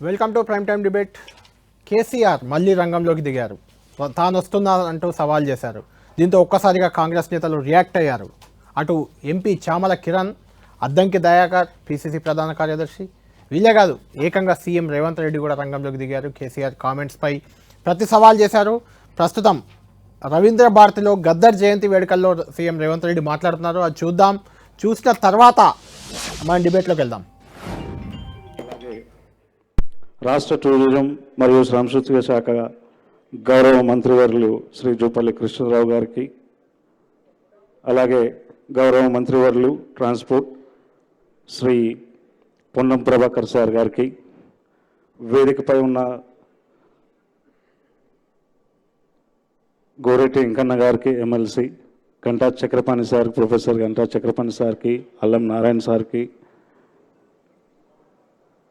Welcome to prime time debate. KCR మళ్ళీ రంగంలోకి దిగారు. తాను వస్తున్నా అంటూ సవాల్ చేశారు. దీంతో ఒక్కసారిగా కాంగ్రెస్ నేతలు రియాక్ట్ అయ్యారు. అటు ఎంపీ చామల కిరణ్, అద్దంకి దయాకర్, పిసిసి ప్రధాన కార్యదర్శి, వీళ్ళే కాదు ఏకంగా సీఎం రేవంత్ రెడ్డి కూడా రంగంలోకి దిగారు. కేసీఆర్ కామెంట్స్పై ప్రతి సవాల్ చేశారు. ప్రస్తుతం రవీంద్ర భారతిలో గద్దర్ జయంతి వేడుకల్లో సీఎం రేవంత్ రెడ్డి మాట్లాడుతున్నారు. అది చూద్దాం. చూసిన తర్వాత మనం డిబేట్లోకి వెళ్దాం. రాష్ట్ర టూరిజం మరియు సాంస్కృతిక శాఖ గౌరవ మంత్రివర్యులు శ్రీ జూపల్లి కృష్ణారావు గారికి, అలాగే గౌరవ మంత్రివర్యులు ట్రాన్స్పోర్ట్ శ్రీ పొన్నం ప్రభాకర్ సార్ గారికి, వేదికపై ఉన్న గోరెట్టి వెంకన్న గారికి, ఎమ్మెల్సీ గంటా చక్రపాణి సార్కి, ప్రొఫెసర్ గంటా చక్రపాణి సార్కి, అల్లం నారాయణ సార్కి,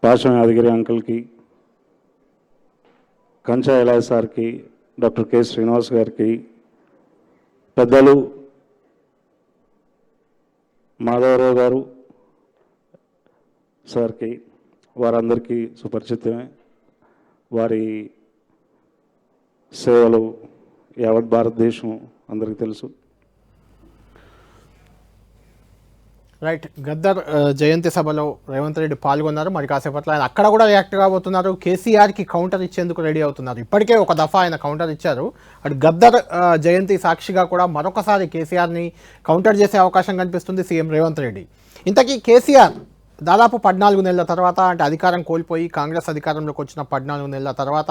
పాశం యాదగిరి అంకుల్కి, కంచా ఎలాయ్ సార్కి, డాక్టర్ కె శ్రీనివాస్ గారికి, పెద్దలు మాధవరావు గారు సార్కి, వారందరికీ సుపరిచితమే. వారి సేవలు యావత్ భారతదేశం అందరికీ తెలుసు. రైట్. గద్దర్ జయంతి సభలో రేవంత్ రెడ్డి పాల్గొన్నారు. మరి కాసేపట్లో ఆయన అక్కడ కూడా రియాక్ట్ కాబోతున్నారు. కేసీఆర్కి కౌంటర్ ఇచ్చేందుకు రెడీ అవుతున్నారు. ఇప్పటికే ఒక దఫా ఆయన కౌంటర్ ఇచ్చారు. అటు గద్దర్ జయంతి సాక్షిగా కూడా మరొకసారి కేసీఆర్ని కౌంటర్ చేసే అవకాశం కనిపిస్తుంది సీఎం రేవంత్ రెడ్డి. ఇంతకీ కేసీఆర్ దాదాపు 14 నెలల తర్వాత, అంటే అధికారం కోల్పోయి కాంగ్రెస్ అధికారంలోకి వచ్చిన 14 నెలల తర్వాత,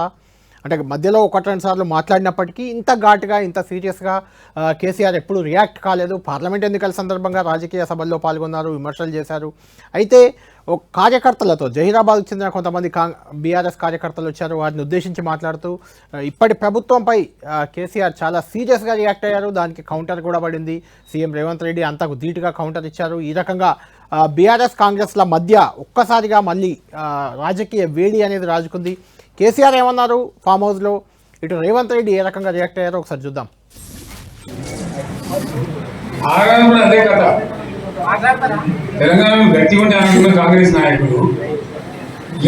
అంటే మధ్యలో 1-2 సార్లు మాట్లాడినప్పటికీ ఇంత ఘాటుగా, ఇంత సీరియస్గా కేసీఆర్ ఎప్పుడు రియాక్ట్ కాలేదు. పార్లమెంట్ ఎన్నికల సందర్భంగా రాజకీయ సభల్లో పాల్గొన్నారు, విమర్శలు చేశారు. అయితే కార్యకర్తలతో, జహీరాబాద్కు చెందిన కొంతమంది బీఆర్ఎస్ కార్యకర్తలు వచ్చారు. వారిని ఉద్దేశించి మాట్లాడుతూ ఇప్పటి ప్రభుత్వంపై కేసీఆర్ చాలా సీరియస్గా రియాక్ట్ అయ్యారు. దానికి కౌంటర్ కూడా పడింది. సీఎం రేవంత్ రెడ్డి అంతకు ధీటుగా కౌంటర్ ఇచ్చారు. ఈ రకంగా బీఆర్ఎస్ కాంగ్రెస్ల మధ్య ఒక్కసారిగా మళ్ళీ రాజకీయ వేడి అనేది రాజుకుంది. కేసీఆర్ ఏమన్నారు ఫామ్ హౌస్లో, ఇటు రేవంత్ రెడ్డి ఏ రకంగా రియాక్ట్ అయ్యారో ఒకసారి చూద్దాం. అదే కథ. తెలంగాణలో గట్టిగా ఉంటే అనుకున్న కాంగ్రెస్ నాయకులు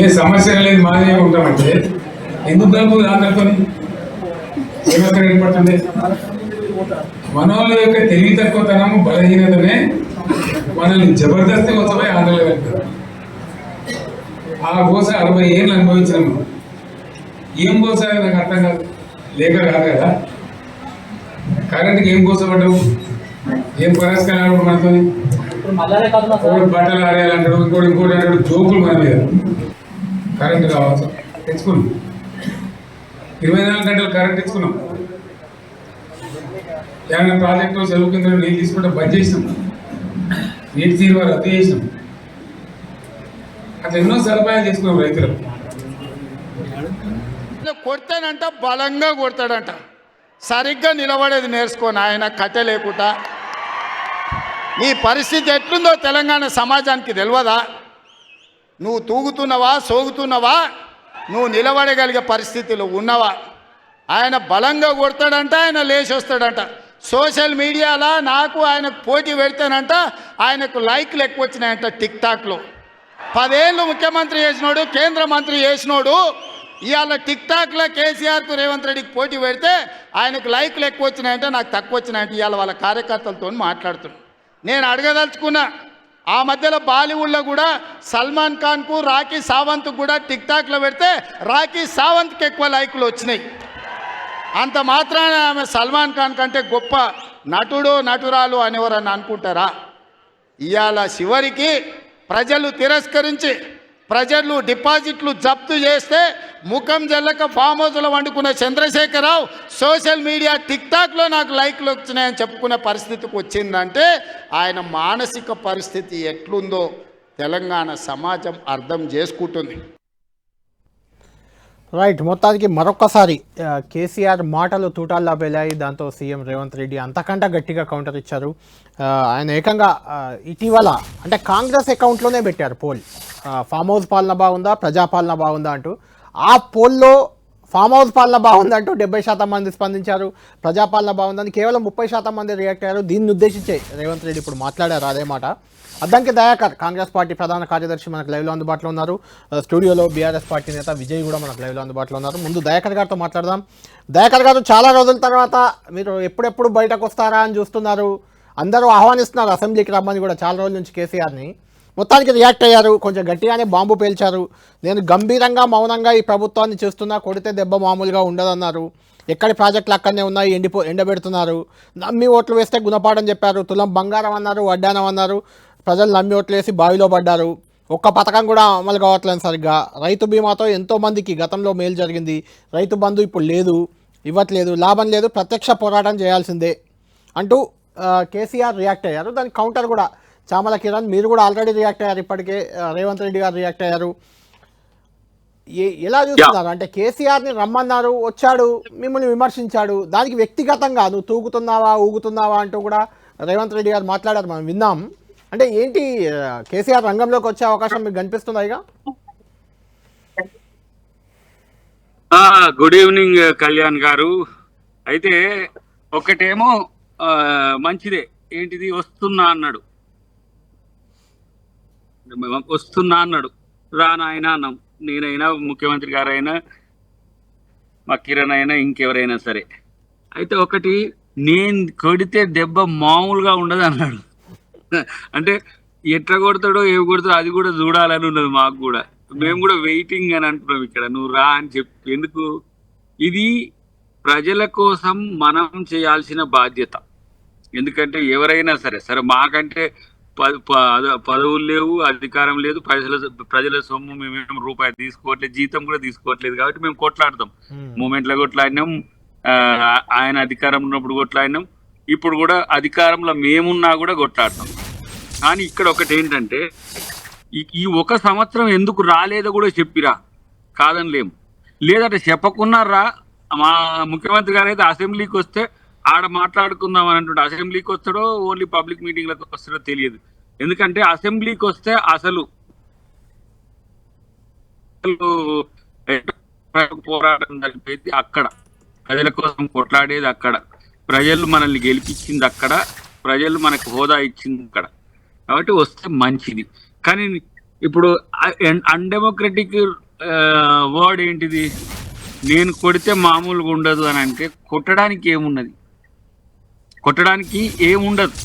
ఏ సమస్య లేదు మాదే ఉంటామంటే ఎందుకు కలుపు అందరితో ఏమాత్రం ఏర్పడుతుంది? మనోళ్ళ యొక్క తెలివి తక్కువతనము, బలహీనతనే మనల్ని జబర్దస్తి కోసమై ఆందోళన పెడతారు. ఆ కోస 60 ఏళ్ళు అనుభవించినాము. ఏం కోస నాకు అర్థం కాదు. లేక కాదు కదా. కరెంట్కి ఏం కోసపడ్డావు? ఏం పరస్కారం మనతో? బట్టలు ఆరేయాలంటాడు, ఇంకోటి అంటాడు. జోకులు మన మీద. కరెంట్ కావచ్చు తెచ్చుకున్నాం. 24 గంటలు కరెంట్ తెచ్చుకున్నాం. ఏమైనా ప్రాజెక్టు చెరువు కింద నీళ్ళు తీసుకుంటే బంద్ చేసినాం. నీటి తీరువ రద్దు చేసినాం. అట్లా ఎన్నో సదుపాయాలు చేసుకున్నాం రైతులకు. కొడతానంట, బలంగా కొడతాడంట. సరిగ్గా నిలబడేది నేర్చుకోని ఆయన కట్టె లేకుండా. నీ పరిస్థితి ఎట్లుందో తెలంగాణ సమాజానికి తెలియదా? నువ్వు తూగుతున్నావా, సోగుతున్నావా, నువ్వు నిలబడగలిగే పరిస్థితిలో ఉన్నవా? ఆయన బలంగా కొడతాడంట, ఆయన లేచి వస్తాడంట. సోషల్ మీడియాలో నాకు ఆయనకు పోటీ పెడతానంట. ఆయనకు లైక్లు ఎక్కువ వచ్చినాయంట టిక్టాక్లో. 10 ఏళ్ళు ముఖ్యమంత్రి చేసినోడు, కేంద్ర మంత్రి చేసినోడు ఇవాళ టిక్టాక్లో కేసీఆర్కు రేవంత్ రెడ్డికి పోటీ పెడితే ఆయనకు లైక్లు ఎక్కువ వచ్చినాయంటే నాకు తక్కువ వచ్చినాయంటే ఇవాళ వాళ్ళ కార్యకర్తలతో మాట్లాడుతున్నాను. నేను అడగదలుచుకున్నా, ఆ మధ్యలో బాలీవుడ్లో కూడా సల్మాన్ ఖాన్కు, రాఖీ సావంత్కు కూడా టిక్టాక్లో పెడితే రాఖీ సావంత్కి ఎక్కువ లైకులు వచ్చినాయి. అంత మాత్రాన ఆమె సల్మాన్ ఖాన్ కంటే గొప్ప నటుడు, నటురాలు అనేవారని అనుకుంటారా? ఇవాళ చివరికి ప్రజలు తిరస్కరించి, ప్రజలు డిపాజిట్లు జప్తు చేస్తే ముఖం జల్లక ఫామ్ హౌస్లో వండుకున్న చంద్రశేఖరరావు సోషల్ మీడియా టిక్టాక్లో నాకు లైక్లు వచ్చినాయని చెప్పుకునే పరిస్థితికి వచ్చిందంటే ఆయన మానసిక పరిస్థితి ఎట్లుందో తెలంగాణ సమాజం అర్థం చేసుకుంటుంది. రైట్. మొత్తానికి మరొక్కసారి కేసీఆర్ మాటలు తూటాల్లా పేలాయి. దాంతో సీఎం రేవంత్ రెడ్డి అంతకంటే గట్టిగా కౌంటర్ ఇచ్చారు. ఆయన ఏకంగా ఇటీవల అంటే కాంగ్రెస్ అకౌంట్లోనే పెట్టారు పోల్, ఫామ్ హౌస్ పాలన బాగుందా, ప్రజాపాలన బాగుందా అంటూ. ఆ పోల్లో ఫామ్ హౌస్ పాలన బాగుందంటూ 70% మంది స్పందించారు. ప్రజాపాలన బాగుందని కేవలం 30% మంది రియాక్ట్ అయ్యారు. దీన్ని ఉద్దేశించే రేవంత్ రెడ్డి ఇప్పుడు మాట్లాడారు అదే మాట. అద్దంకి దయాకర్ కాంగ్రెస్ పార్టీ ప్రధాన కార్యదర్శి మనకు లైవ్లో అందుబాటులో ఉన్నారు. స్టూడియోలో బీఆర్ఎస్ పార్టీ నేత విజయ్ కూడా మనకు లైవ్లో అందుబాటులో ఉన్నారు. ముందు దయాకర్ గారితో మాట్లాడదాం. దయాకర్ గారు, చాలా రోజుల తర్వాత మీరు ఎప్పుడెప్పుడు బయటకు వస్తారా అని చూస్తున్నారు. అందరూ ఆహ్వానిస్తున్నారు అసెంబ్లీకి రమ్మని కూడా చాలా రోజుల నుంచి కేసీఆర్ని. మొత్తానికి రియాక్ట్ అయ్యారు, కొంచెం గట్టిగానే బాంబు పేల్చారు. నేను గంభీరంగా మౌనంగా ఈ ప్రభుత్వాన్ని చూస్తున్నా, కొడితే దెబ్బ మామూలుగా ఉండదన్నారు. ఎక్కడి ప్రాజెక్టులు అక్కడనే ఉన్నాయి, ఎండబెడుతున్నారు. నమ్మి ఓట్లు వేస్తే గుణపాఠం చెప్పారు. తులం బంగారం అన్నారు, వడ్డానం అన్నారు. ప్రజలు నమ్మి ఓట్లు వేసి బావిలో పడ్డారు. ఒక్క పథకం కూడా అమలు కావట్లేదు సరిగ్గా. రైతు బీమాతో ఎంతోమందికి గతంలో మేలు జరిగింది. రైతు బంధు ఇప్పుడు లేదు, ఇవ్వట్లేదు, లాభం లేదు, ప్రత్యక్ష పోరాటం చేయాల్సిందే అంటూ కేసీఆర్ రియాక్ట్ అయ్యారు. దానికి కౌంటర్ కూడా చామల కిరణ్, మీరు కూడా ఆల్రెడీ రియాక్ట్ అయ్యారు. ఇప్పటికే రేవంత్ రెడ్డి గారు రియాక్ట్ అయ్యారు. ఎలా చూస్తున్నారు అంటే కేసీఆర్ని రమ్మన్నారు, వచ్చాడు, మిమ్మల్ని విమర్శించాడు. దానికి వ్యక్తిగతంగా నువ్వు తూగుతున్నావా ఊగుతున్నావా అంటూ కూడా రేవంత్ రెడ్డి గారు మాట్లాడారు, మనం విన్నాం. అంటే ఏంటి కేసీఆర్ రంగంలోకి వచ్చే అవకాశం మీకు కనిపిస్తుందా? ఇక గుడ్ ఈవినింగ్ కళ్యాణ్ గారు. అయితే ఒకటేమో మంచిదే, ఏంటిది వస్తున్నా అన్నాడు, రానాయన అన్నాం. నేనైనా ముఖ్యమంత్రి గారైనా మా కిరణ్ అయినా ఇంకెవరైనా సరే. అయితే ఒకటి, నేను కొడితే దెబ్బ మామూలుగా ఉండదు అన్నాడు. అంటే ఎట్లా కొడతాడో ఏమి కొడతాడో అది కూడా చూడాలని ఉన్నది మాకు కూడా. మేము కూడా వెయిటింగ్ అని అంటున్నాం ఇక్కడ, నువ్వు రా అని చెప్పి. ఎందుకు? ఇది ప్రజల కోసం మనం చేయాల్సిన బాధ్యత. ఎందుకంటే ఎవరైనా సరే మాకంటే పదవులు లేవు, అధికారం లేదు, ప్రజల సొమ్ము మేమేం రూపాయి తీసుకోవట్లేదు, జీతం కూడా తీసుకోవట్లేదు. కాబట్టి మేము కొట్లాడతాం. మూమెంట్లో కొట్లాడినాం, ఆయన అధికారం ఉన్నప్పుడు కొట్లాడినాం, ఇప్పుడు కూడా అధికారంలో మేమున్నా కూడా కొట్లాడతాం. కానీ ఇక్కడ ఒకటి ఏంటంటే, ఈ ఒక సంవత్సరం ఎందుకు రాలేదో కూడా చెప్పిరా, కాదనిలేము. లేదంటే చెప్పకున్నారా. మా ముఖ్యమంత్రి గారు అయితే అసెంబ్లీకి వస్తే ఆడ మాట్లాడుకుందాం అని అంటుంటే, అసెంబ్లీకి వస్తాడో ఓన్లీ పబ్లిక్ మీటింగ్లకు వస్తాడో తెలియదు. ఎందుకంటే అసెంబ్లీకి వస్తే అసలు పోరాటం జరిపేది అక్కడ, ప్రజల కోసం కొట్లాడేది అక్కడ, ప్రజలు మనల్ని గెలిపించింది అక్కడ, ప్రజలు మనకు హోదా ఇచ్చింది అక్కడ. కాబట్టి వస్తే మంచిది. కానీ ఇప్పుడు అన్డెమోక్రటిక్ వర్డ్ ఏంటిది? నేను కొడితే మామూలుగా ఉండదు అని అంటే కొట్టడానికి ఏమున్నది? కొట్టడానికి ఏముండదు.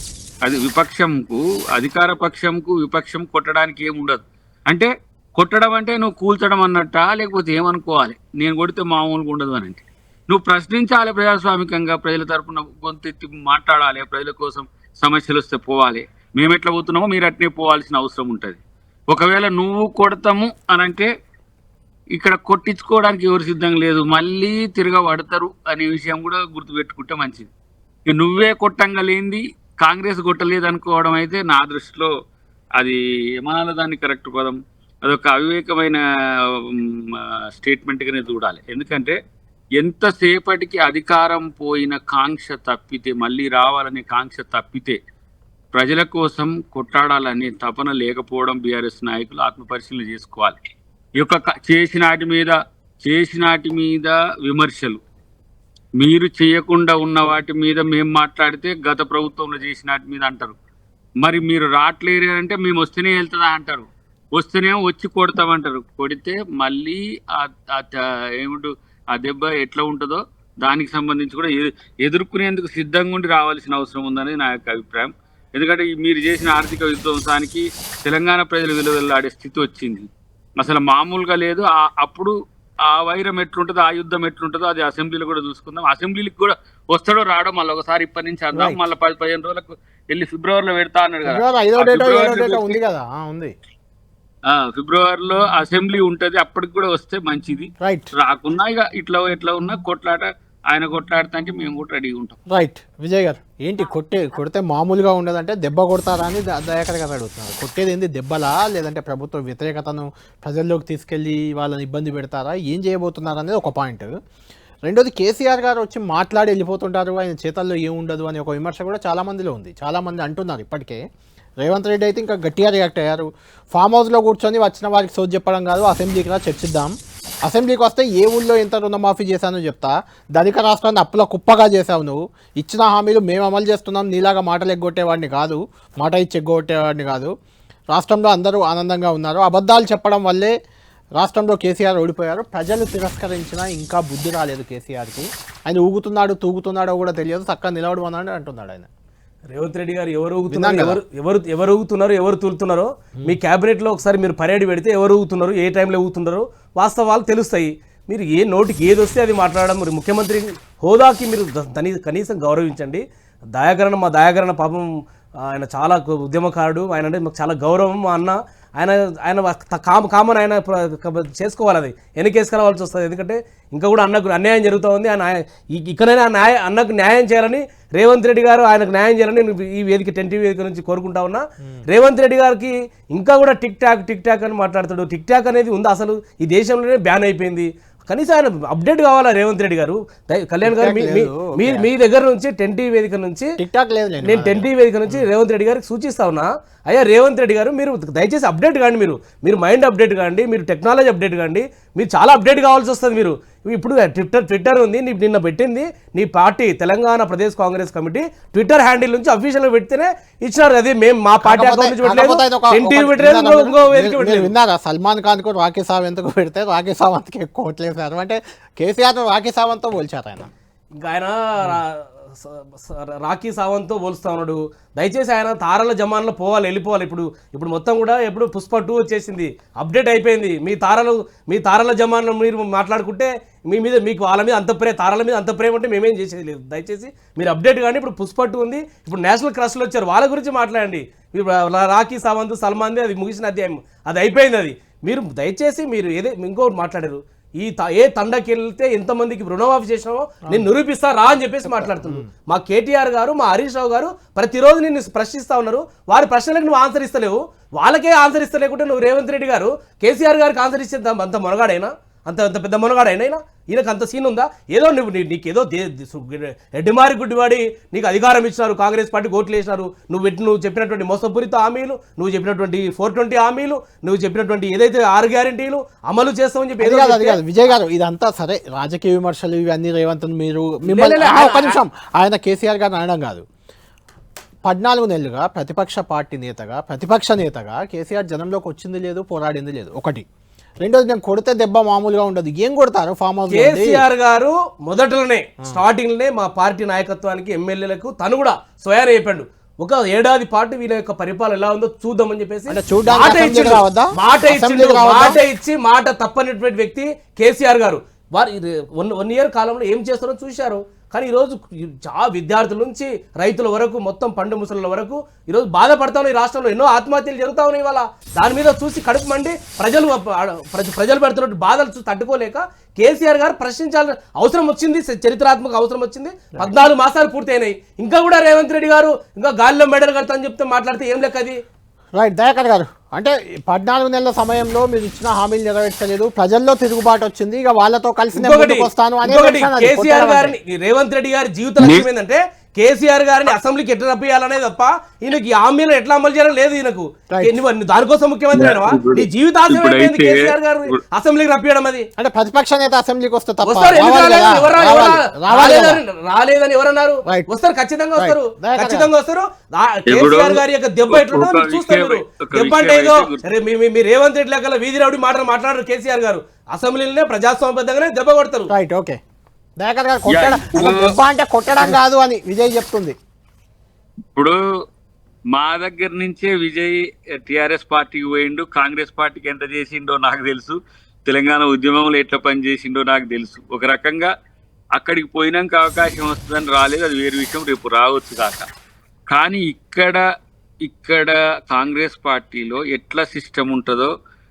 అది విపక్షంకు, అధికార పక్షంకు, విపక్షం కొట్టడానికి ఏముండదు. అంటే కొట్టడం అంటే నువ్వు కూల్చడం అన్నట్ట, లేకపోతే ఏమనుకోవాలి? నేను కొడితే మామూలుగా ఉండదు అని అంటే నువ్వు ప్రశ్నించాలి, ప్రజాస్వామికంగా ప్రజల తరఫున గొంతెత్తి మాట్లాడాలి, ప్రజల కోసం సమస్యలు వస్తే పోవాలి. మేము ఎట్లా పోతున్నామో మీరు అట్నే పోవాల్సిన అవసరం ఉంటుంది. ఒకవేళ నువ్వు కొడతాము అని అంటే ఇక్కడ కొట్టించుకోవడానికి ఎవరు సిద్ధంగా లేదు, మళ్ళీ తిరగబడతారు అనే విషయం కూడా గుర్తుపెట్టుకుంటే మంచిది. నువ్వే కొట్టంగా లేనిది కాంగ్రెస్ కొట్టలేదు అనుకోవడం అయితే నా దృష్టిలో అది ఏమనాలి, దాన్ని కరెక్ట్ పదం, అదొక అవివేకమైన స్టేట్మెంట్గానే చూడాలి. ఎందుకంటే ఎంతసేపటికి అధికారం పోయిన కాంక్ష తప్పితే, మళ్ళీ రావాలనే కాంక్ష తప్పితే, ప్రజల కోసం కొట్లాడాలనే తపన లేకపోవడం బీఆర్ఎస్ నాయకులు ఆత్మపరిశీలన చేసుకోవాలి. ఈ యొక్క చేసినాటి మీద విమర్శలు, మీరు చేయకుండా ఉన్న వాటి మీద మేము మాట్లాడితే గత ప్రభుత్వంలో చేసినాటి మీద అంటారు. మరి మీరు రావట్లేరు అంటే మేము వస్తేనే వెళ్తుందా అంటారు, వస్తేనే వచ్చి కొడతామంటారు. కొడితే మళ్ళీ ఏమిటి ఆ దెబ్బ ఎట్లా ఉంటుందో దానికి సంబంధించి కూడా ఎదుర్కొనేందుకు సిద్ధంగా ఉండి రావాల్సిన అవసరం ఉందనేది నా యొక్క అభిప్రాయం. ఎందుకంటే మీరు చేసిన ఆర్థిక విధ్వంసానికి తెలంగాణ ప్రజలు విలువలాడే స్థితి వచ్చింది, అసలు మామూలుగా లేదు. అప్పుడు ఆ వైరం ఎట్లుంటుందో, ఆ యుద్ధం ఎట్లుంటుందో అది అసెంబ్లీలో కూడా చూసుకుందాం. అసెంబ్లీకి కూడా వస్తాడో రాడో మళ్ళీ ఒకసారి ఇప్పటి నుంచి అందాం. మళ్ళీ 10-15 రోజులకు వెళ్ళి ఫిబ్రవరిలో పెడతా అన్నాడు కదా, ఫిబ్రవరిలో అసెంబ్లీ ఉంటది, అప్పటికి కూడా వస్తే మంచిది. రాకున్నా ఇక ఎట్లా ఉన్నా కొట్లాట, ఆయన కొట్లాడతానికి మేము కూడా రెడీగా ఉంటాం. రైట్. విజయ్ గారు, ఏంటి కొడితే మామూలుగా ఉండదంటే దెబ్బ కొడతారా అని దయాకర్ గారు అడుగుతున్నారు. కొట్టేది ఏంది, దెబ్బలా లేదంటే ప్రభుత్వ వ్యతిరేకతను ప్రజల్లోకి తీసుకెళ్ళి వాళ్ళని ఇబ్బంది పెడతారా, ఏం చేయబోతున్నారు అనేది ఒక పాయింట్. రెండోది, కేసీఆర్ గారు వచ్చి మాట్లాడి వెళ్ళిపోతుంటారు, ఆయన చేతల్లో ఏముండదు అనే ఒక విమర్శ కూడా చాలామందిలో ఉంది. చాలామంది అంటున్నారు ఇప్పటికే. రేవంత్ రెడ్డి అయితే ఇంకా గట్టిగా రియాక్ట్ అయ్యారు. ఫామ్ హౌస్లో కూర్చొని వచ్చిన వారికి సోది చెప్పడం కాదు, అసెంబ్లీకి రా చర్చిద్దాం, అసెంబ్లీకి వస్తే ఏ ఊళ్ళో ఎంత రుణమాఫీ చేశానో చెప్తా, ధనిక రాష్ట్రాన్ని అప్పుల కుప్పగా చేశావు నువ్వు, ఇచ్చిన హామీలు మేము అమలు చేస్తున్నాం, నీలాగా మాటలు ఎగ్గొట్టేవాడిని కాదు, మాట ఇచ్చి ఎగ్గొట్టేవాడిని కాదు, రాష్ట్రంలో అందరూ ఆనందంగా ఉన్నారు, అబద్ధాలు చెప్పడం వల్లే రాష్ట్రంలో కేసీఆర్ ఓడిపోయారు, ప్రజలు తిరస్కరించినా ఇంకా బుద్ధి రాలేదు కేసీఆర్కి, ఆయన ఊగుతున్నాడు తూగుతున్నాడో కూడా తెలియదు, చక్కగా నిలవడం అన్నాడు అంటున్నాడు ఆయన. రేవంత్ రెడ్డి గారు ఎవరు ఊగుతున్నారు, ఎవరు ఊగుతున్నారు, ఎవరు తూలుతున్నారో మీ క్యాబినెట్లో ఒకసారి మీరు పరేడ్ పెడితే ఎవరు ఊగుతున్నారు, ఏ టైంలో ఊగుతున్నారో వాస్తవాలు తెలుస్తాయి. మీరు ఏ నోటికి ఏది వస్తే అది మాట్లాడడం, మరి ముఖ్యమంత్రి హోదాకి మీరు కనీసం గౌరవించండి. మా దయాకరణ పాపం ఆయన చాలా ఉద్యమకారుడు, ఆయన అంటే మాకు చాలా గౌరవం. మా అన్న ఆయన కామన్ ఆయన చేసుకోవాలి, అది వెనకేసుకురావాల్సి వస్తుంది. ఎందుకంటే ఇంకా కూడా అన్నకు అన్యాయం జరుగుతూ ఉంది. ఆయన ఇక్కడైనా అన్నకు న్యాయం చేయాలని రేవంత్ రెడ్డి గారు ఆయనకు న్యాయం చేయాలని నేను ఈ వేదిక 10 వేదిక నుంచి కోరుకుంటా ఉన్నా. రేవంత్ రెడ్డి గారికి ఇంకా కూడా టిక్ టాక్ అని మాట్లాడతాడు. టిక్ టాక్ అనేది ఉందా అసలు? ఈ దేశంలోనే బ్యాన్ అయిపోయింది. కనీసం ఆయన అప్డేట్ కావాలా రేవంత్ రెడ్డి గారు? కళ్యాణ్ గారు మీ దగ్గర నుంచి 10 వేదిక నుంచి నేను 10 వేదిక నుంచి రేవంత్ రెడ్డి గారికి సూచిస్తా ఉన్నా, అయ్యా రేవంత్ రెడ్డి గారు మీరు దయచేసి అప్డేట్ కాండి, మీరు మైండ్ అప్డేట్ కాండి, మీరు టెక్నాలజీ అప్డేట్ కాండి, మీరు చాలా అప్డేట్ కావాల్సి వస్తుంది. మీరు ఇప్పుడు ట్విట్టర్ ఉంది, నిన్న పెట్టింది నీ party Telangana Pradesh Congress committee Twitter handle నుంచి అఫీషియల్గా పెడితేనే ఇచ్చినారు. అది మేము మా పార్టీ అకౌంట్ నుంచి విన్నారా? సల్మాన్ ఖాన్ కు రాఖీ సావంత్ కు పెడితే రాఖీ సావంత్ కి ఎక్కువ ఓట్లేసారు అంటే కేసీఆర్ రాఖీ సావంత్ తో పోల్చారు ఆయన. ఇంకా ఆయన రాఖీ సావంత్తో పోలుస్తా ఉన్నాడు. దయచేసి ఆయన తారల జమాన్లో వెళ్ళిపోవాలి. ఇప్పుడు మొత్తం కూడా ఎప్పుడు పుష్ప 2 వచ్చేసింది, అప్డేట్ అయిపోయింది. మీ తారల జమాన్లో మీరు మాట్లాడుకుంటే మీకు వాళ్ళ మీద తారల మీద అంత ప్రేమ ఉంటే మేమేం చేసేది లేదు. దయచేసి మీరు అప్డేట్ కానీ ఇప్పుడు పుష్ప 2 ఉంది, ఇప్పుడు నేషనల్ క్రష్లు వచ్చారు, వాళ్ళ గురించి మాట్లాడండి. రాఖీ సావంత్ సల్మాన్ది అది ముగిసిన అధ్యాయం, అది అయిపోయింది. అది మీరు దయచేసి మీరు ఇంకోటి మాట్లాడారు, ఏ తండకి వెళ్తే ఎంతమందికి రుణమాఫీ చేసినామో నేను నిరూపిస్తా రా అని చెప్పేసి మాట్లాడుతున్నాను. మా కేటీఆర్ గారు, మా హరీష్ రావు గారు ప్రతిరోజు నిన్ను ప్రశ్నిస్తా ఉన్నారు. వారి ప్రశ్నలకు నువ్వు ఆన్సర్ ఇస్తలేవు, వాళ్ళకే ఆన్సర్ ఇస్తలేకుంటే నువ్వు రేవంత్ రెడ్డి గారు కేసీఆర్ గారికి ఆన్సర్ ఇస్తే అంత మొనగాడైనా, అంత పెద్ద మొనగాడైనా ఈయనకు అంత సీన్ ఉందా? ఏదో నీకేదో ఎడ్డిమారి గుడ్డివాడి నీకు అధికారం ఇచ్చినారు, కాంగ్రెస్ పార్టీ ఓట్లు వేసినారు, నువ్వు చెప్పినటువంటి మోసపూరిత హామీలు, నువ్వు చెప్పినటువంటి 420 హామీలు, నువ్వు చెప్పినటువంటి ఏదైతే 6 గ్యారెంటీలు అమలు చేస్తామని చెప్పి విజయ్ గారు ఇదంతా సరే రాజకీయ విమర్శలు ఇవన్నీ రేవంత్ మీరు ఒక నిమిషం ఆయన కేసీఆర్ గారు అనడం కాదు. 14 నెలలుగా ప్రతిపక్ష నేతగా కేసీఆర్ జనంలోకి వచ్చింది లేదు, పోరాడింది లేదు. ఒకటి. రెండోది, నేను కొడితే దెబ్బ మామూలుగా ఉండదు. ఏం కొడతారు? Farm house. కేసీఆర్ గారు మొదట్లోనే స్టార్టింగ్ మా పార్టీ నాయకత్వానికి ఎమ్మెల్యేలకు తను కూడా స్వయాన చెప్పాడు, ఒక ఏడాది పాటు వీళ్ళ యొక్క పరిపాలన ఎలా ఉందో చూద్దామని చెప్పేసి మాట ఇచ్చి మాట తప్పనిటువంటి వ్యక్తి కేసీఆర్ గారు. వారు 1 ఇయర్ కాలంలో ఏం చేస్తారో చూశారు. కానీ ఈరోజు చాలా విద్యార్థుల నుంచి రైతుల వరకు మొత్తం పండు ముసళ్ళ వరకు ఈరోజు బాధపడతా ఉన్నాయి. రాష్ట్రంలో ఎన్నో ఆత్మహత్యలు జరుగుతూ ఉన్నాయి. ఇవాళ దాని మీద చూసి కడుపు మండి ప్రజలు పెడుతున్నట్టు బాధలు చూసి తట్టుకోలేక కేసీఆర్ గారు ప్రశ్నించాల్సిన అవసరం వచ్చింది, చరిత్రాత్మక అవసరం వచ్చింది. 14 మాసాలు పూర్తయినాయి, ఇంకా కూడా రేవంత్ రెడ్డి గారు ఇంకా గాలిలో మెడలు కడతా అని చెప్తే మాట్లాడితే ఏం లెక్క అది? రైట్. దయాకర్ గారు, అంటే 14 నెలల సమయంలో మీరు ఇచ్చిన హామీలు నెరవేర్చలేదు, ప్రజల్లో తిరుగుబాటు వచ్చింది, ఇక వాళ్ళతో కలిసి వస్తాను అని కేసీఆర్ గారిని రేవంత్ రెడ్డి గారి జీవిత లక్ష్యం ఏంటంటే కేసీఆర్ గారిని అసెంబ్లీకి ఎట్లా రప్పియాలనే తప్ప ఈయనకి హామీలు ఎట్లా అమలు చేయాలని లేదు. ఈయనకు దానికోసం ముఖ్యమంత్రి నీ జీవితాశయం అయిపోయింది కేసీఆర్ గారు అసెంబ్లీకి రప్పియడం. అది అంటే ప్రతిపక్ష నేత అసెంబ్లీకి వస్తే రాలేదని ఎవరన్నారు? వస్తారు, ఖచ్చితంగా వస్తారు. కేసీఆర్ గారి యొక్క దెబ్బ ఎట్లుంటుందో మీరు చూస్తారు. దెబ్బ అంటే ఏదో మీ రేవంత్ రెడ్డి లెక్కల వీధి రౌడీ మాటలు మాట్లాడారు కేసీఆర్ గారు. అసెంబ్లీలోనే ప్రజాస్వామ్యబద్ధంగానే దెబ్బ కొడతారు. Right, okay. దయాకర్ గారు, అంటే కొట్టడం కాదు అని విజయ్ చెప్తుంది. ఇప్పుడు మా దగ్గర నుంచే విజయ్ టిఆర్ఎస్ పార్టీకి పోయిండు, కాంగ్రెస్ పార్టీకి ఎంత చేసిండో నాకు తెలుసు, తెలంగాణ ఉద్యమంలో ఎట్లా పనిచేసిండో నాకు తెలుసు. ఒక రకంగా అక్కడికి పోయినాక అవకాశం వస్తుందని రాలేదు, అది వేరే విషయం, రేపు రావచ్చు కాక. కానీ ఇక్కడ కాంగ్రెస్ పార్టీలో ఎట్లా సిస్టమ్ ఉంటుందో,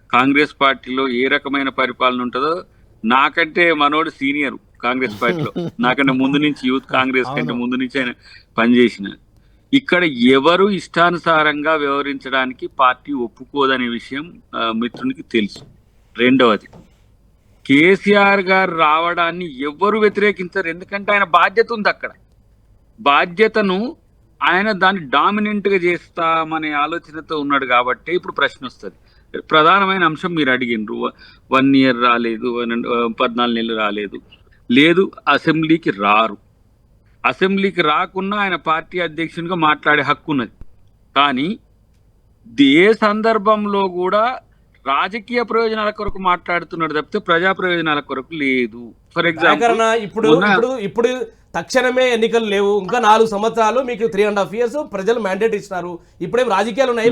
కాంగ్రెస్ పార్టీలో ఏ రకమైన పరిపాలన ఉంటుందో, నాకంటే మనోడు సీనియర్ కాంగ్రెస్ పార్టీలో, నాకంటే ముందు నుంచి యూత్ కాంగ్రెస్ కంటే ముందు నుంచి ఆయన పనిచేసిన. ఇక్కడ ఎవరు ఇష్టానుసారంగా వ్యవహరించడానికి పార్టీ ఒప్పుకోదనే విషయం మిత్రునికి తెలుసు. రెండవది, కేసీఆర్ గారు రావడాన్ని ఎవ్వరు వ్యతిరేకించరు, ఎందుకంటే ఆయన బాధ్యత ఉంది. అక్కడ బాధ్యతను ఆయన దాన్ని డామినెంట్గా చేస్తామనే ఆలోచనతో ఉన్నాడు కాబట్టి ఇప్పుడు ప్రశ్న వస్తుంది. ప్రధానమైన అంశం మీరు అడిగిండ్రు 1 year రాలేదు, 14 నెలలు రాలేదు. లేదు, అసెంబ్లీకి రారు. అసెంబ్లీకి రాకున్నా ఆయన పార్టీ అధ్యక్షునిగా మాట్లాడే హక్కు ఉన్నది. కానీ ఏ సందర్భంలో కూడా రాజకీయ ప్రయోజనాల కొరకు మాట్లాడుతున్నాడు తప్పితే ప్రజా ప్రయోజనాల కొరకు లేదు. ఫర్ ఎగ్జాంపుల్ ఇప్పుడు తక్షణమే ఎన్నికలు లేవు, ఇంకా 4 సంవత్సరాలు, మీకు 3.5 years ప్రజలు మ్యాండేట్ ఇచ్చినారు. ఇప్పుడేం రాజకీయాలు ఉన్నాయి?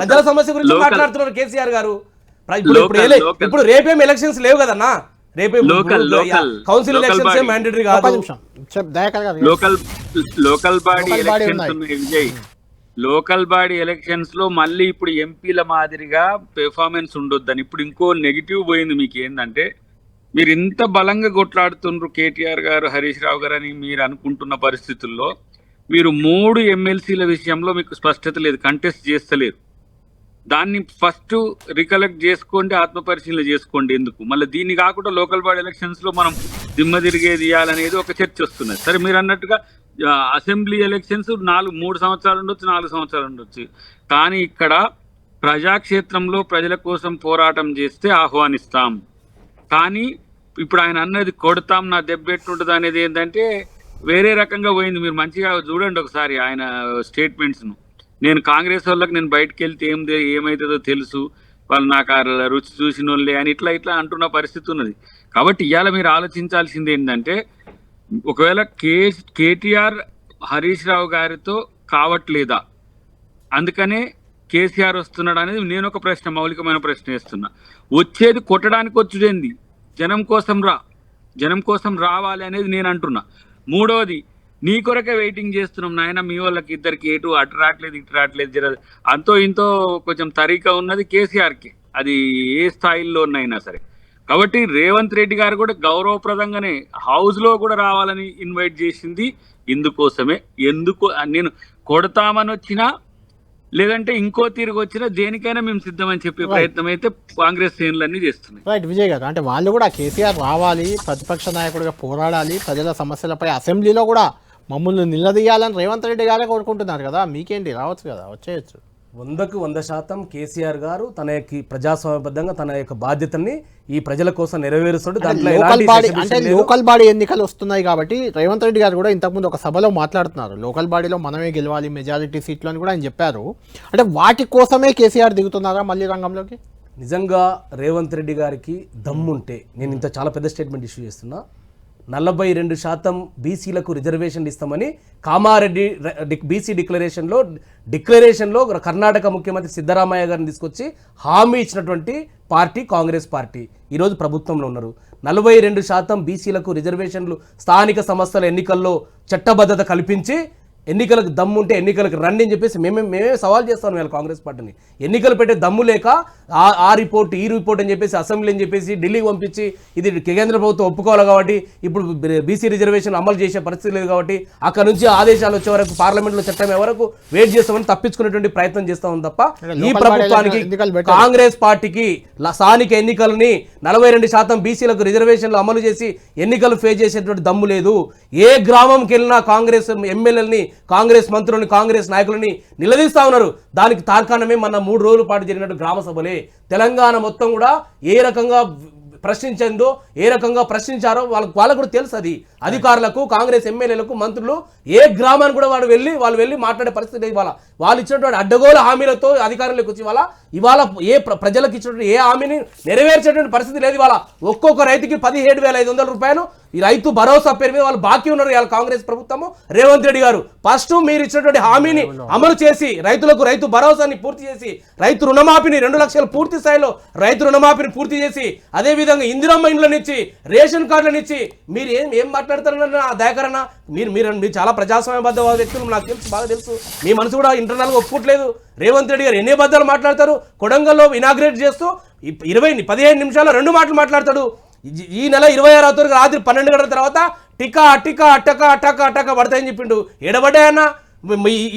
ప్రజల సమస్య గురించి మాట్లాడుతున్నారు కేసీఆర్ గారు. ఇప్పుడు రేపేం ఎలక్షన్స్ లేవు కదన్నా, రేపే కౌన్సిల్ ఎలక్షన్స్ మ్యాండేటరీ కాదు. లోకల్ బాడీ ఎలక్షన్స్ ఉన్నాయి విజయ్. లోకల్ బాడీ ఎలక్షన్స్ లో మళ్ళీ ఇప్పుడు ఎంపీల మాదిరిగా పెర్ఫార్మెన్స్ ఉండొద్దని ఇప్పుడు ఇంకో నెగిటివ్ పోయింది. మీకు ఏంటంటే మీరు ఇంత బలంగా కొట్లాడుతుండ్రు కేటీఆర్ గారు, హరీష్ రావు గారు అని మీరు అనుకుంటున్న పరిస్థితుల్లో మీరు 3 ఎమ్మెల్సీల విషయంలో మీకు స్పష్టత లేదు, కంటెస్ట్ చేస్తలేరు. దాన్ని ఫస్ట్ రికలెక్ట్ చేసుకోండి, ఆత్మపరిశీలన చేసుకోండి. ఎందుకు మళ్ళీ దీన్ని కాకుండా లోకల్ బాడీ ఎలక్షన్స్ లో మనం దిమ్మ తిరిగేది ఇవ్వాలనేది ఒక చర్చ వస్తున్నది. సరే, మీరు అన్నట్టుగా అసెంబ్లీ ఎలక్షన్స్ 3 సంవత్సరాలు ఉండొచ్చు, 4 సంవత్సరాలు ఉండొచ్చు. కానీ ఇక్కడ ప్రజాక్షేత్రంలో ప్రజల కోసం పోరాటం చేస్తే ఆహ్వానిస్తాం. కానీ ఇప్పుడు ఆయన అన్నది కొడతాం, నా దెబ్బెట్టుంటుంది అనేది ఏంటంటే వేరే రకంగా పోయింది. మీరు మంచిగా చూడండి ఒకసారి ఆయన స్టేట్మెంట్స్ను. నేను కాంగ్రెస్ వాళ్ళకి నేను బయటకు వెళ్తే ఏమవుతుందో తెలుసు, వాళ్ళు నాకు రుచి చూసిన వాళ్ళే అని ఇట్లా అంటున్న పరిస్థితి ఉన్నది. కాబట్టి ఇవాళ మీరు ఆలోచించాల్సింది ఏంటంటే ఒకవేళ కేటీఆర్ హరీష్ రావు గారితో కావట్లేదా, అందుకనే కేసీఆర్ వస్తున్నాడు అనేది నేను ఒక ప్రశ్న, మౌలికమైన ప్రశ్న వేస్తున్నా. వచ్చేది కొట్టడానికి వచ్చేది జనం కోసం రావాలి అనేది నేను అంటున్నా. మూడవది, నీ కొరకే వెయిటింగ్ చేస్తున్నాం నాయన, మీ వాళ్ళకి ఇద్దరికి అటు రావట్లేదు ఇటు రావట్లేదు, అంతో ఇంతో కొంచెం తరీకా ఉన్నది కేసీఆర్కి, అది ఏ స్థాయిల్లోనైనా సరే. కాబట్టి రేవంత్ రెడ్డి గారు కూడా గౌరవప్రదంగానే హౌస్లో కూడా రావాలని ఇన్వైట్ చేసింది ఇందుకోసమే. నేను కొడతామని వచ్చినా లేదంటే ఇంకో తిరిగి వచ్చినా దేనికైనా మేము సిద్ధమని చెప్పే ప్రయత్నం అయితే కాంగ్రెస్ శ్రేణులన్నీ చేస్తున్నాయి. రైట్ విజయ్ గారు, అంటే వాళ్ళు కూడా కేసీఆర్ రావాలి, ప్రతిపక్ష నాయకుడిగా పోరాడాలి, ప్రజల సమస్యలపై అసెంబ్లీలో కూడా మమ్మల్ని నిలదీయాలని రేవంత్ రెడ్డి గారే కోరుకుంటున్నారు కదా. మీకేంటి, రావచ్చు కదా, వచ్చేయచ్చు. 100% కేసీఆర్ గారు తన యొక్క ప్రజాస్వామ్యబద్ధంగా తన యొక్క బాధ్యతని ఈ ప్రజల కోసం నెరవేరుస్తాడు. లోకల్ బాడీ ఎన్నికలు వస్తున్నాయి కాబట్టి రేవంత్ రెడ్డి గారు కూడా ఇంతకుముందు ఒక సభలో మాట్లాడుతున్నారు, లోకల్ బాడీలో మనమే గెలవాలి, మెజారిటీ సీట్లు అని కూడా ఆయన చెప్పారు. అంటే వాటి కోసమే కేసీఆర్ దిగుతున్నారా మళ్ళీ రంగంలోకి? నిజంగా రేవంత్ రెడ్డి గారికి దమ్ముంటే, నేను చాలా పెద్ద స్టేట్మెంట్ ఇష్యూ చేస్తున్నా, 42% బీసీలకు రిజర్వేషన్లు ఇస్తామని కామారెడ్డి బీసీ డిక్లరేషన్లో కర్ణాటక ముఖ్యమంత్రి సిద్ధరామయ్య గారిని తీసుకొచ్చి హామీ ఇచ్చినటువంటి పార్టీ కాంగ్రెస్ పార్టీ ఈరోజు ప్రభుత్వంలో ఉన్నారు. 42% బీసీలకు రిజర్వేషన్లు స్థానిక సంస్థల ఎన్నికల్లో చట్టబద్ధత కల్పించి ఎన్నికలకు దమ్ముంటే ఎన్నికలకు రండి అని చెప్పేసి మేమే సవాల్ చేస్తాను వీళ్ళ కాంగ్రెస్ పార్టీని. ఎన్నికలు పెట్టే దమ్ము లేక ఆ రిపోర్ట్ ఈ రిపోర్ట్ అని చెప్పేసి అసెంబ్లీ అని చెప్పేసి ఢిల్లీకి పంపించి ఇది కేంద్ర ప్రభుత్వం ఒప్పుకోవాలి కాబట్టి ఇప్పుడు బీసీ రిజర్వేషన్ అమలు చేసే పరిస్థితి లేదు కాబట్టి అక్కడ నుంచి ఆదేశాలు వచ్చే వరకు పార్లమెంట్లో చట్టం వరకు వెయిట్ చేస్తామని తప్పించుకునేటువంటి ప్రయత్నం చేస్తామని తప్ప ఈ ప్రభుత్వానికి కాంగ్రెస్ పార్టీకి స్థానిక ఎన్నికలని 42% బీసీలకు రిజర్వేషన్లు అమలు చేసి ఎన్నికలు ఫేస్ చేసేటువంటి దమ్ము లేదు. ఏ గ్రామంకి వెళ్ళినా కాంగ్రెస్ ఎమ్మెల్యేలని, కాంగ్రెస్ మంత్రులని, కాంగ్రెస్ నాయకులని నిలదీస్తా ఉన్నారు. దానికి తార్కాణమే మన 3 రోజుల పాటు జరిగినట్టు గ్రామ సభలే. తెలంగాణ మొత్తం కూడా ఏ రకంగా ప్రశ్నించిందో, ఏ రకంగా ప్రశ్నించారో వాళ్ళకు కూడా తెలుసు. అది అధికారులకు, కాంగ్రెస్ ఎమ్మెల్యేలకు, మంత్రులు ఏ గ్రామాన్ని కూడా వాళ్ళు వెళ్ళి మాట్లాడే పరిస్థితి లేదు. వాళ్ళు ఇచ్చినటువంటి అడ్డగోలు హామీలతో అధికారులకు వచ్చి ఇవాళ ఏ ప్రజలకు ఇచ్చినటువంటి ఏ హామీని నెరవేర్చేటువంటి పరిస్థితి లేదు. ఇవాళ ఒక్కొక్క రైతుకి 17,500 రూపాయలు ఈ రైతు భరోసా పేరు మీద వాళ్ళు బాకీ ఉన్నారు. ఇవాళ కాంగ్రెస్ ప్రభుత్వము, రేవంత్ రెడ్డి గారు ఫస్ట్ మీరు ఇచ్చినటువంటి హామీని అమలు చేసి రైతులకు రైతు భరోసాని పూర్తి చేసి, రైతు రుణమాఫీని 2 లక్షలు పూర్తి స్థాయిలో రైతు రుణమాఫీని పూర్తి చేసి, అదేవిధంగా ఇందిరమ్మ ఇండ్లనిచ్చి, రేషన్ కార్డులనిచ్చి, మీరు ఏం మాట్లాడతారన్న దయాకరణ, మీరు చాలా ప్రజాస్వామ్యబద్ధ వ్యక్తులు, నాకు తెలుసు, బాగా తెలుసు. మీ మనసు కూడా ఇంటర్నల్గా ఒప్పుకోవట్లేదు. రేవంత్ రెడ్డి గారు ఎన్ని అబద్ధాలు మాట్లాడతారు. కొడంగల్లో ఇనాగ్రేట్ చేస్తూ 15 నిమిషాల్లో 2 మాటలు మాట్లాడతాడు. ఈ నెల 26వ తారీఖు రాత్రి 12 గంటల తర్వాత టికా టికా అట్టక అట్టక అట్టక పడతాయని చెప్పిండు. ఎడబడ్డాయన్న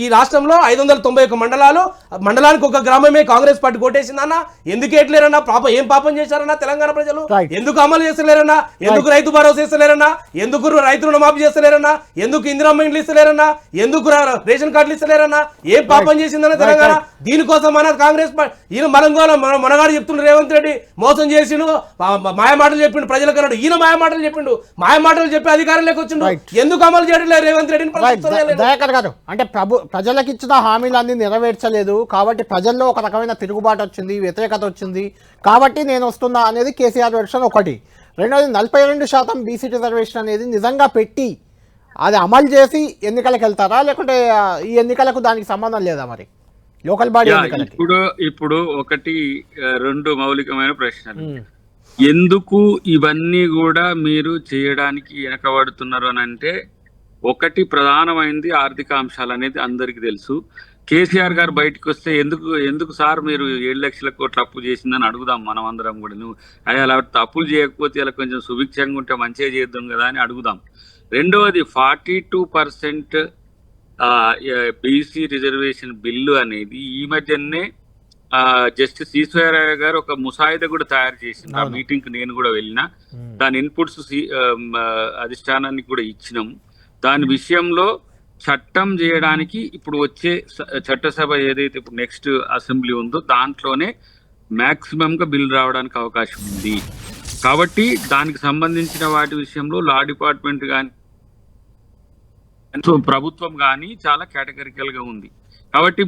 ఈ రాష్ట్రంలో 591 మండలాలు, మండలానికి ఒక గ్రామమే కాంగ్రెస్ పార్టీ కొట్టేసిందన్న. ఎందుకు ఎట్లేరన్నా? ఏం పాపం చేశారన్నా తెలంగాణ ప్రజలు? Right. ఎందుకు అమలు చేస్తలేరన్నా? ఎందుకు రైతు భరోసా ఇస్తలేరన్నా? ఎందుకు రైతు రుణమాఫీ చేస్తలేరన్నా? ఎందుకు ఇందిరమ్మ ఇండ్లు ఇస్తలేరన్నా? ఎందుకు రేషన్ కార్డులు ఇస్తలేరన్నా? ఏం పాపం చేసిందన్న తెలంగాణ? దీనికోసం మన కాంగ్రెస్ ఈయన మనగాడు చెప్తుండ్రు, రేవంత్ రెడ్డి మోసం చేసిండు, మాయమాటలు చెప్పిండు ప్రజలకు అన్నాడు. ఈయన మాయమాటలు చెప్పిండు, మాయమాటలు చెప్పి అధికారంలోకి వచ్చిండు. ఎందుకు అమలు చేయడం లేదు రేవంత్ రెడ్డిని? దయాకర్ గారు, అంటే ప్రజలకు ఇచ్చిన హామీలన్నీ నెరవేర్చలేదు కాబట్టి ప్రజల్లో ఒక రకమైన తిరుగుబాటు వచ్చింది, వ్యతిరేకత వచ్చింది కాబట్టి నేను వస్తున్నా అనేది కేసీఆర్ వెర్షన్ ఒకటి. రెండోది 42% బీసీ రిజర్వేషన్ అనేది నిజంగా పెట్టి అది అమలు చేసి ఎన్నికలకు వెళ్తారా, లేకుంటే ఈ ఎన్నికలకు దానికి సంబంధం లేదా? మరి లోకల్ బాడీ ఎన్నికలకి ఇప్పుడు ఒకటి రెండు మౌలికమైన ప్రశ్నలు. ఎందుకు ఇవన్నీ కూడా మీరు చేయడానికి వెనకబడుతున్నారు అని అంటే, ఒకటి ప్రధానమైనది ఆర్థిక అంశాలు అనేది అందరికీ తెలుసు. కేసీఆర్ గారు బయటకు వస్తే ఎందుకు సార్ మీరు 7 లక్షల కోట్ల అప్పు చేసిందని అడుగుదాం మనం అందరం కూడా. నువ్వు అలా అప్పులు చేయకపోతే ఇలా కొంచెం సుభిక్షంగా ఉంటే మంచిగా చేద్దాం కదా అని అడుగుదాం. రెండవది 42% బీసీ రిజర్వేషన్ బిల్లు అనేది ఈ మధ్యనే జస్టిస్ ఈశ్వరరావు గారు ఒక ముసాయిదా కూడా తయారు చేసింది. ఆ మీటింగ్ కి నేను కూడా వెళ్ళిన, దాని ఇన్పుట్స్ అధిష్టానానికి కూడా ఇచ్చినాం. దాని విషయంలో చట్టం చేయడానికి ఇప్పుడు వచ్చే చట్టసభ ఏదైతే ఇప్పుడు నెక్స్ట్ అసెంబ్లీ ఉందో దాంట్లోనే మాక్సిమం గా బిల్ రావడానికి అవకాశం ఉంది. కాబట్టి దానికి సంబంధించిన వాటి విషయంలో లా డిపార్ట్మెంట్ కానీ ప్రభుత్వం కానీ చాలా కేటగిరికల్ గా ఉంది. కాబట్టి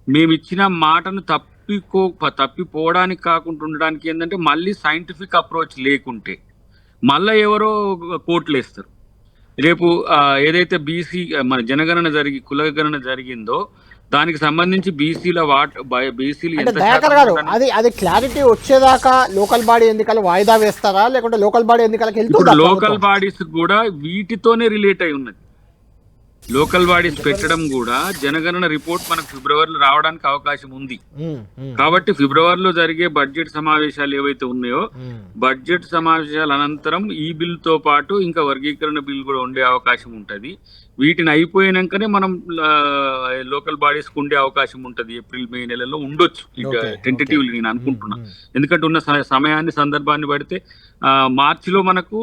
మేము ఇచ్చిన మాటను తప్పిపోవడానికి కాకుండా ఉండడానికి ఏంటంటే, మళ్ళీ సైంటిఫిక్ అప్రోచ్ లేకుంటే మళ్ళీ ఎవరో కోట్లు వేస్తారు. రేపు ఏదైతే బీసీ మన జనగణన కులగణన జరిగిందో దానికి సంబంధించి బీసీలు అది క్లారిటీ వచ్చేదాకా లోకల్ బాడీ ఎన్నికలు వాయిదా వేస్తారా, లేకుంటే లోకల్ బాడీ ఎన్నికలకి వెళ్తుందా? లోకల్ బాడీస్ కూడా వీటితోనే రిలేట్ అయి ఉన్నది. లోకల్ బాడీస్ పెట్టడం కూడా జనగణన రిపోర్ట్ మనకు ఫిబ్రవరిలో రావడానికి అవకాశం ఉంది. కాబట్టి ఫిబ్రవరిలో జరిగే బడ్జెట్ సమావేశాలు ఏవైతే ఉన్నాయో, బడ్జెట్ సమావేశాల అనంతరం ఈ బిల్ తో పాటు ఇంకా వర్గీకరణ బిల్ కూడా ఉండే అవకాశం ఉంటది. వీటిని అయిపోయినాకనే మనం లోకల్ బాడీస్ కు ఉండే అవకాశం ఉంటది. ఏప్రిల్ మే నెలలో ఉండొచ్చు టెంటేటివ్లీ నేను అనుకుంటున్నా. ఎందుకంటే ఉన్న సమయాన్ని సందర్భాన్ని పడితే మార్చిలో మనకు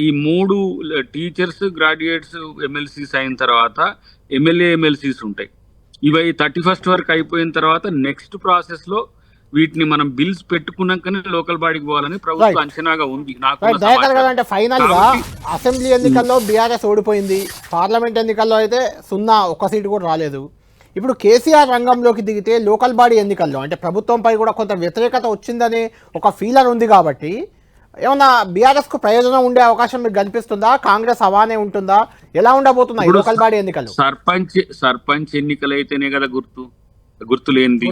ఈ 3 టీచర్స్ గ్రాడ్యుయేట్స్ ఎమ్మెల్సీస్ అయిన తర్వాత ఎమ్మెల్యే ఎమ్మెల్సీస్ ఉంటాయి. ఇవి 31st వరకు అయిపోయిన తర్వాత నెక్స్ట్ ప్రాసెస్ లో వీటిని మనం బిల్స్ పెట్టుకున్నాకనే లోకల్ బాడీకి పోవాలని ప్రభుత్వం అంచనాగా ఉంది. అంటే ఫైనల్ గా అసెంబ్లీ ఎన్నికల్లో బీఆర్ఎస్ ఓడిపోయింది, పార్లమెంట్ ఎన్నికల్లో అయితే 0 ఒక్క సీటు కూడా రాలేదు. ఇప్పుడు కేసీఆర్ రంగంలోకి దిగితే లోకల్ బాడీ ఎన్నికల్లో అంటే ప్రభుత్వంపై కూడా కొంత వ్యతిరేకత వచ్చిందని ఒక ఫీలర్ ఉంది కాబట్టి ఏమన్నా బీఆర్ఎస్ కు ప్రయోజనం ఉండే అవకాశం మీకు కనిపిస్తుందా? కాంగ్రెస్ హవానే ఉంటుందా? ఎలా ఉండబోతున్నాయి లోకల్ బాడీ ఎన్నికలు? సర్పంచ్ ఎన్నికలు అయితేనే కదా గుర్తులేనిది.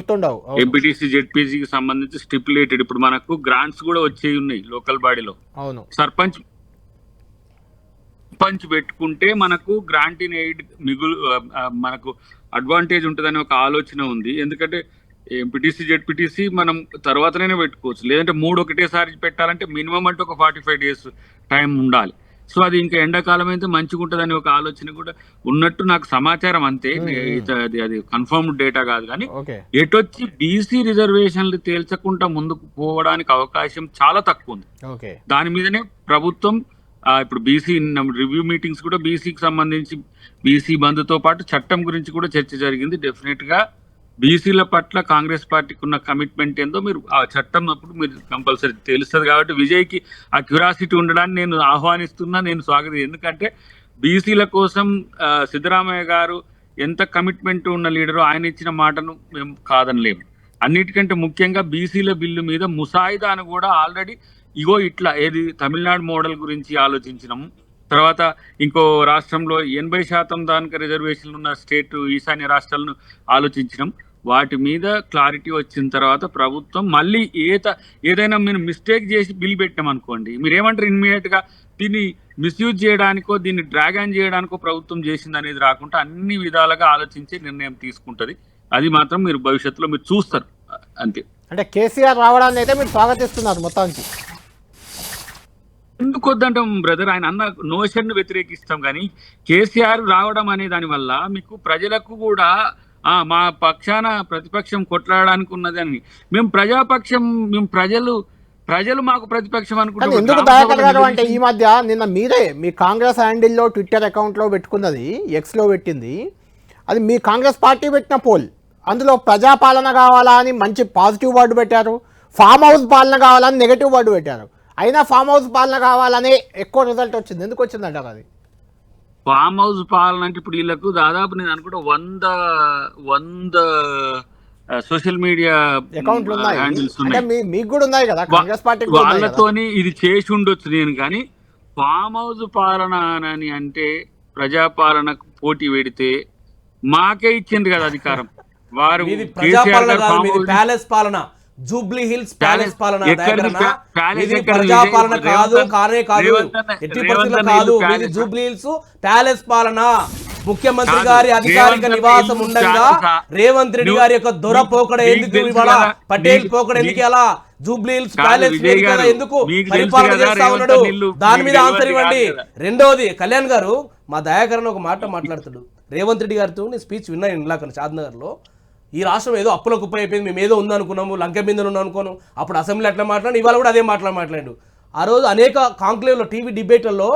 ఎంపీటీసీ జెడ్పీసీకి సంబంధించి స్టిపులేటెడ్ ఇప్పుడు మనకు గ్రాంట్స్ కూడా వచ్చేవి ఉన్నాయి లోకల్ బాడీలో. అవును, సర్పంచ్ పెట్టుకుంటే మనకు గ్రాంట్ ఇన్ ఎయిడ్ మనకు అడ్వాంటేజ్ ఉంటుందని ఒక ఆలోచన ఉంది. ఎందుకంటే ఎంపీటీసీ జెడ్పీటీసీ మనం తర్వాతనే పెట్టుకోవచ్చు, లేదంటే 3 ఒకటేసారి పెట్టాలంటే మినిమం అంటే ఒక 45 days టైం ఉండాలి. సో అది ఇంకా ఎండాకాలం అయితే మంచిగా ఉంటుందని ఒక ఆలోచన కూడా ఉన్నట్టు నాకు సమాచారం. అంతే, అది కన్ఫర్మ్డ్ డేటా కాదు. కానీ ఎటొచ్చి బీసీ రిజర్వేషన్లు తేల్చకుండా ముందుకు పోవడానికి అవకాశం చాలా తక్కువ ఉంది. దాని మీదనే ప్రభుత్వం ఇప్పుడు బీసీ రివ్యూ మీటింగ్స్ కూడా బీసీకి సంబంధించి బీసీ బంద్తో పాటు చట్టం గురించి కూడా చర్చ జరిగింది. డెఫినెట్ గా బీసీల పట్ల కాంగ్రెస్ పార్టీకి ఉన్న కమిట్మెంట్ ఏందో మీరు ఆ చట్టం అప్పుడు మీరు కంపల్సరీ తెలుస్తుంది. కాబట్టి విజయ్కి ఆ క్యూరాసిటీ ఉండడాన్ని నేను ఆహ్వానిస్తున్నా, నేను స్వాగతం. ఎందుకంటే బీసీల కోసం సిద్ధరామయ్య గారు ఎంత కమిట్మెంట్ ఉన్న లీడరు, ఆయన ఇచ్చిన మాటను మేము కాదనలేము. అన్నిటికంటే ముఖ్యంగా బీసీల బిల్లు మీద ముసాయిదాను కూడా ఆల్రెడీ ఇగో ఇట్లా ఏది తమిళనాడు మోడల్ గురించి ఆలోచించినాము. తర్వాత ఇంకో రాష్ట్రంలో 80% దానికి రిజర్వేషన్లు ఉన్న స్టేట్ ఈశాన్య రాష్ట్రాలను ఆలోచించినాం. వాటి మీద క్లారిటీ వచ్చిన తర్వాత ప్రభుత్వం మళ్ళీ ఏదైనా మీరు మిస్టేక్ చేసి బిల్ పెట్టాం అనుకోండి, మీరు ఏమంటారు, ఇమ్మీడియట్ గా దీన్ని మిస్యూజ్ చేయడానికో దీన్ని డ్రాగ్ ఆన్ చేయడానికో ప్రభుత్వం చేసింది అనేది రాకుండా అన్ని విధాలుగా ఆలోచించి నిర్ణయం తీసుకుంటది. అది మాత్రం మీరు భవిష్యత్తులో మీరు చూస్తారు. అంతే. అంటే కేసీఆర్ రావడాన్ని అయితే మీరు స్వాగతిస్తున్నారు మొత్తానికి? ఎందుకు ఎందుకు వద్దంటాం బ్రదర్? ఆయన అన్న నోషన్ను వ్యతిరేకిస్తాం, కానీ కేసీఆర్ రావడం అనే దాని వల్ల మీకు ప్రజలకు కూడా మా పక్షాన ప్రతిపక్షం కొట్లాడడానికి ఉన్నదని, మేము ప్రజాపక్షం, మేము ప్రజలు మాకు ప్రతిపక్షం కానీ ఎందుకు దయాకర్ గారు అంటే ఈ మధ్య నిన్న మీరే మీ కాంగ్రెస్ హ్యాండిల్లో ట్విట్టర్ అకౌంట్లో పెట్టుకున్నది, ఎక్స్లో పెట్టింది, అది మీ కాంగ్రెస్ పార్టీ పెట్టిన పోల్. అందులో ప్రజాపాలన కావాలా అని మంచి పాజిటివ్ వర్డ్ పెట్టారు, ఫామ్ హౌస్ పాలన కావాలని నెగటివ్ వర్డ్ పెట్టారు. అయినా ఫామ్ హౌస్ పాలన కావాలనే ఎక్కువ రిజల్ట్ వచ్చింది. ఎందుకు వచ్చిందంటారు అది? ఫామ్ హౌస్ పాలన అంటే ఇప్పుడు వీళ్ళకు దాదాపు నేను అనుకుంటా 100 సోషల్ మీడియా అకౌంట్లు ఉన్నాయి. హ్యాండిల్స్ అంటే మీకు కూడా ఉన్నాయి కదా, కాంగ్రెస్ పార్టీ వాళ్ళతోని ఇది చేసి ఉండొచ్చు నేను. కానీ ఫామ్ హౌస్ పాలన అని అంటే ప్రజాపాలనకు పోటీ పెడితే మాకే ఇచ్చింది కదా అధికారం. వారు ప్యాలెస్ పాలన, జూబ్లీ హిల్స్ ప్యాలెస్ పాలన, ఇది ప్రజాపాలన కాదు, కానే కాదు, ఎట్టి పరిస్థితుల్లో కాదు. ఇది జూబ్లీ హిల్స్ ప్యాలెస్ పాలన. ముఖ్యమంత్రి గారి అధికారిక నివాసం ఉండగా రేవంత్ రెడ్డి గారి యొక్క దొర పోకడ ఎందుకు ఇవాళ, పటేల్ పోకడ ఎందుకు అలా జూబ్లీ హిల్స్ ప్యాలెస్ ఎందుకు పరిపాలన చేస్తా ఉన్నాడు? దాని మీద ఆన్సర్ ఇవ్వండి. రెండోది, కళ్యాణ్ గారు మా దయాకరణ ఒక మాట మాట్లాడుతాడు. రేవంత్ రెడ్డి గారితో నేను స్పీచ్ విన్నాను ఇందాక షాద్నగర్లో. ఈ రాష్ట్రం ఏదో అప్పుల కుప్ప అయిపోయింది, మేము ఏదో ఉందనుకున్నాము, లంక బిందెలు ఉన్నాం అనుకోను. అప్పుడు అసెంబ్లీ అట్లా మాట్లాడు, ఇవాళ కూడా అదే మాట్లాడు. ఆ రోజు అనేక కాంక్లేవ్లో, టీవీ డిబేట్లలో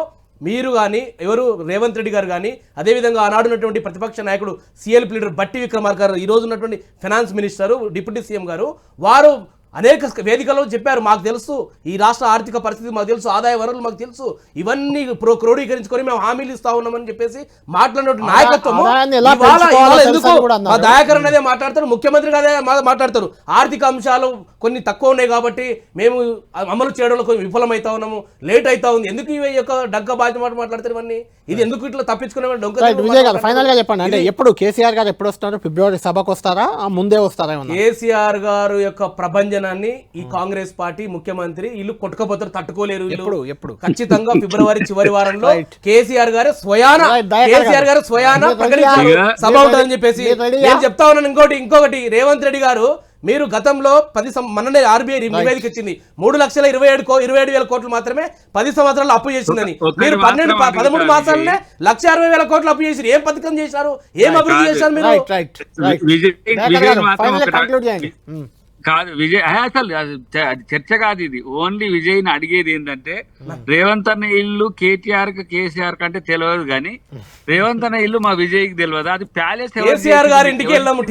మీరు కానీ ఎవరు రేవంత్ రెడ్డి గారు కానీ, అదేవిధంగా ఆనాడు ఉన్నటువంటి ప్రతిపక్ష నాయకుడు సిఎల్పి లీడర్ బట్టి విక్రమార్క గారు, ఈ రోజు ఉన్నటువంటి ఫైనాన్స్ మినిస్టరు, డిప్యూటీ సీఎం గారు, వారు అనేక వేదికల్లో చెప్పారు, మాకు తెలుసు ఈ రాష్ట్ర ఆర్థిక పరిస్థితి మాకు తెలుసు, ఆదాయ వనరులు మాకు తెలుసు, ఇవన్నీ క్రోడీకరించుకొని మేము హామీలు ఇస్తా ఉన్నామని చెప్పేసి మాట్లాడిన నాయకత్వం ఎందుకు మా దయాకర్ అనేది మాట్లాడతారు, ముఖ్యమంత్రి అదే మాట్లాడతారు. ఆర్థిక అంశాలు కొన్ని తక్కువ ఉన్నాయి కాబట్టి మేము అమలు చేయడంలో కొంచెం విఫలమవుతా ఉన్నాము, లేట్ అవుతా ఉంది. ఎందుకు ఈ యొక్క డగ్గ బాధ్యత మాట్లాడతారు ఇవన్నీ? ఇది ఎందుకు ఇట్లా తప్పించుకునే విజయ్ గారు ఫైనల్ గా చెప్పండి, అంటే ఎప్పుడు కేసీఆర్ గారు ఎప్పుడు వస్తారు? ఫిబ్రవరి సభకు వస్తారా, ముందే వస్తారా? కేసీఆర్ గారు యొక్క ప్రభంజనాన్ని ఈ కాంగ్రెస్ పార్టీ ముఖ్యమంత్రి వీళ్ళు కొట్టుకపోతారు, తట్టుకోలేరు. ఎప్పుడు ఖచ్చితంగా ఫిబ్రవరి చివరి వారంలో కేసీఆర్ గారు స్వయాన ప్రకటించారు సభ ఉంటుందని చెప్పేసి. నేను చెప్తా ఉన్నాను. ఇంకొకటి రేవంత్ రెడ్డి గారు, మీరు గతంలో మొన్ననే ఆర్బీఐ నివేదిక ఇచ్చింది 3,27,000 కోట్లు మాత్రమే 10 సంవత్సరాలు అప్పు చేసిందని. మీరు 13 మాసాలనే 1,60,000 కోట్లు అప్పు చేసి ఏం పథకం చేశారు, ఏం అభివృద్ధి చేశారు మీరు? కాదు విజయ్, అసలు చర్చ కాదు ఇది. ఓన్లీ విజయ్ని అడిగేది ఏంటంటే, రేవంత్ అన్న ఇల్లు కేటీఆర్ కేసీఆర్ కంటే తెలియదు, కానీ రేవంత్ అన్న ఇల్లు మా విజయ్కి తెలియదు. అది ప్యాలెస్. కేసీఆర్ గారి ఇంటికి వెళ్దాము,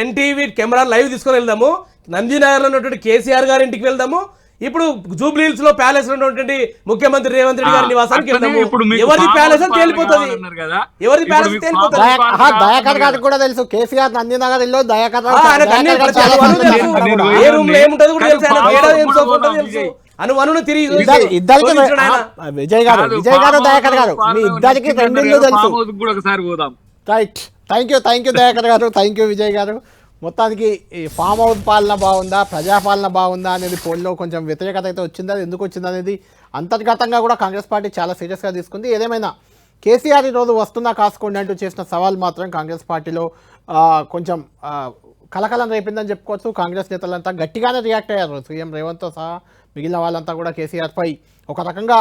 టెన్ టీవీ కెమెరా లైవ్ తీసుకొని వెళ్దాము, నందినగర్ లో ఉన్నటువంటి కేసీఆర్ గారి ఇంటికి వెళ్దాము, ఇప్పుడు జూబ్లీ హిల్స్ లో ప్యాలెస్ లో ఉన్నటువంటి ముఖ్యమంత్రి రేవంత్ రెడ్డి గారి నివాసానికి వెళ్దాము. ఎవరి ప్యాలెస్ అని తేలిపోతుంది, ఎవరి ప్యాలెస్ తేలిపోతుంది. దయాకర్ గారికి కూడా తెలుసు కేసీఆర్ నందినగర్ ఇల్లు, దయాకర్ ఏ రూమ్ లో ఏముంటది కూడా తెలుసు, అనువను తిరిగి ఇద్దరికి విజయ్ గారు దయాకర్ గారు మీ ఇద్దరికి రెండు ఇల్లు తెలుసు. రైట్, థ్యాంక్ యూ దయాకర్ గారు, థ్యాంక్ యూ విజయ్ గారు. మొత్తానికి ఈ ఫామ్ హౌస్ పాలన బాగుందా, ప్రజాపాలన బాగుందా అనేది పోల్లో కొంచెం వ్యతిరేకత అయితే వచ్చింది. అది ఎందుకు వచ్చింది అనేది అంతర్గతంగా కూడా కాంగ్రెస్ పార్టీ చాలా సీరియస్గా తీసుకుంది. ఏదేమైనా కేసీఆర్ ఈరోజు వస్తుందా కాసుకోండి అంటూ చేసిన సవాల్ మాత్రం కాంగ్రెస్ పార్టీలో కొంచెం కలకలం రేపిందని చెప్పుకోవచ్చు. కాంగ్రెస్ నేతలంతా గట్టిగానే రియాక్ట్ అయ్యారు. సీఎం రేవంత్తో సహా మిగిలిన వాళ్ళంతా కూడా కేసీఆర్పై ఒక రకంగా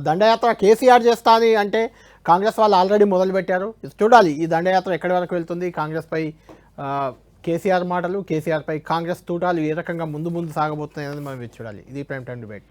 దండయాత్ర కేసీఆర్ చేస్తా అని అంటే కాంగ్రెస్ వాళ్ళు ఆల్రెడీ మొదలుపెట్టారు. చూడాలి ఈ దండయాత్ర ఎక్కడి వరకు వెళ్తుంది. కాంగ్రెస్పై కేసీఆర్ మాటలు, కేసీఆర్పై కాంగ్రెస్ తూటాలు ఏ రకంగా ముందు సాగబోతున్నాయి అనేది మనం చూడాలి. ఇది ప్రైమ్ టైం డిబేట్.